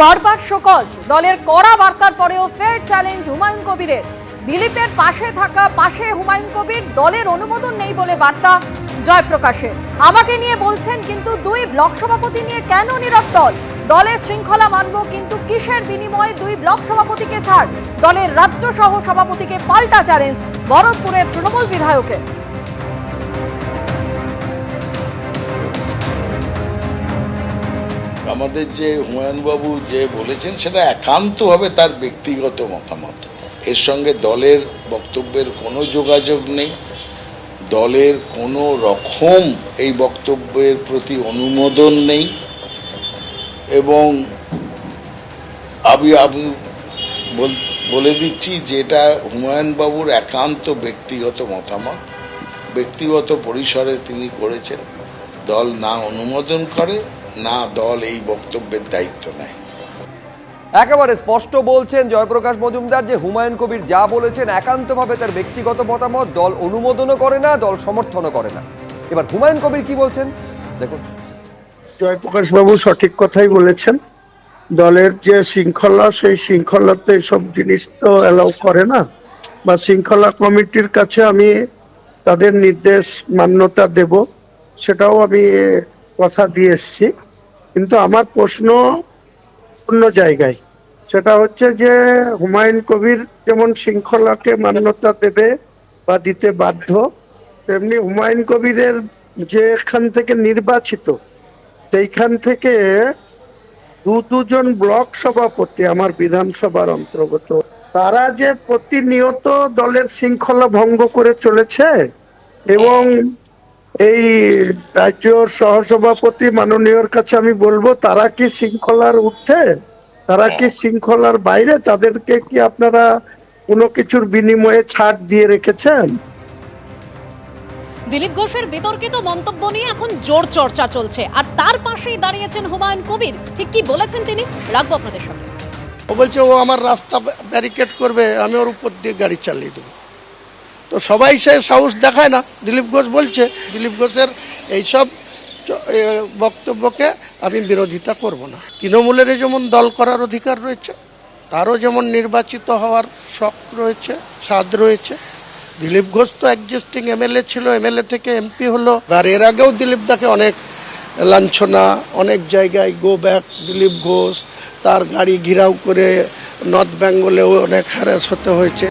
বারবার শোকজ, দলের কড়া বার্তার পরেও ফের চ্যালেঞ্জ হুমায়ুন কবিরের। দিলীপের পাশে থাকা পাশে হুমায়ুন কবির, দলের অনুমোদন নেই বলে বার্তা জয়প্রকাশের। আমাকে নিয়ে বলছেন, কিন্তু দুই ব্লক সভাপতি নিয়ে কেন নীরব দল? দলের শৃঙ্খলা মানব, কিন্তু কিসের বিনিময়ে দুই ব্লক সভাপতিকে ছাড়? দলের রাজ্য সহ সভাপতিকে পাল্টা চ্যালেঞ্জ ভরতপুরের তৃণমূল বিধায়কের। আমাদের যে হুমায়ুনবাবু যে বলেছেন সেটা একান্তভাবে তার ব্যক্তিগত মতামত, এর সঙ্গে দলের বক্তব্যের কোনো যোগাযোগ নেই। দলের কোনো রকম এই বক্তব্যের প্রতি অনুমোদন নেই এবং আমি বলে দিচ্ছি যেটা হুমায়ুনবাবুর একান্ত ব্যক্তিগত মতামত, ব্যক্তিগত পরিসরে তিনি করেছেন। দল না অনুমোদন করে, না দল এই বক্তব্যের দায়িত্ব নেয়। একেবারে স্পষ্ট বলছেন জয়প্রকাশ মজুমদার যে হুমায়ুন কবির যা বলেছেন একান্তভাবে তার ব্যক্তিগত মতামত, দল অনুমোদনও করে না, দল সমর্থনও করে না। এবার হুমায়ুন কবির কি বলছেন দেখুন। জয়প্রকাশ বাবু সঠিক কথাই বলেছেন। দলের যে শৃঙ্খলা, সেই শৃঙ্খলাতে সব জিনিস তো অ্যালাউ করে না, বা শৃঙ্খলা কমিটির কাছে আমি তাদের নির্দেশ মান্যতা দেব, সেটাও আমি কথা দিয়ে এসছি। কিন্তু আমার প্রশ্ন অন্য জায়গায়, সেটা হচ্ছে যে হুমায়ুন কবির যেমন শৃঙ্খলাকে মান্যতা দেবে বা দিতে বাধ্য, তেমনি হুমায়ুন কবিরের যে এখান থেকে নির্বাচিত, সেইখান থেকে দুজন ব্লক সভাপতি আমার বিধানসভার অন্তর্গত, তারা যে প্রতিনিয়ত দলের শৃঙ্খলা ভঙ্গ করে চলেছে এবং এই রাজ্য সহসভাপতি মাননীয়র কাছে আমি বলবো, তারা কি শৃঙ্খলার ঊর্ধ্বে, তারা কি শৃঙ্খলার বাইরে? তাদেরকে কি আপনারা কোনো কিছুর বিনিময়ে ছাড় দিয়ে রেখেছেন? দিলীপ ঘোষের বিতর্কিত মন্তব্য নিয়ে এখন জোর চর্চা চলছে, আর তার পাশেই দাঁড়িয়েছেন হুমায়ুন কবির। ঠিক কি বলেছেন তিনি, রাখবো আপনাদের সামনে। ও বলছে ও আমার রাস্তা ব্যারিকেড করবে, আমি ওর উপর দিয়ে গাড়ি চালিয়ে দেবো। তো সবাই সে সাহস দেখায় না। দিলীপ ঘোষ বলছে, দিলীপ ঘোষের এইসব বক্তব্যকে আমি বিরোধিতা করব না। তৃণমূলের যেমন দল করার অধিকার রয়েছে, তারও যেমন নির্বাচিত হওয়ার শখ রয়েছে, স্বাদ রয়েছে। দিলীপ ঘোষ তো এক্সিস্টিং এমএলএ ছিল, এমএলএ থেকে এমপি হলো। আর এর আগেও দিলীপ দাকে অনেক লাঞ্ছনা, অনেক জায়গায় গো ব্যাক দিলীপ ঘোষ, তার গাড়ি ঘিরাও করে নর্থ বেঙ্গলেও অনেক হ্যারাস হতে হয়েছে।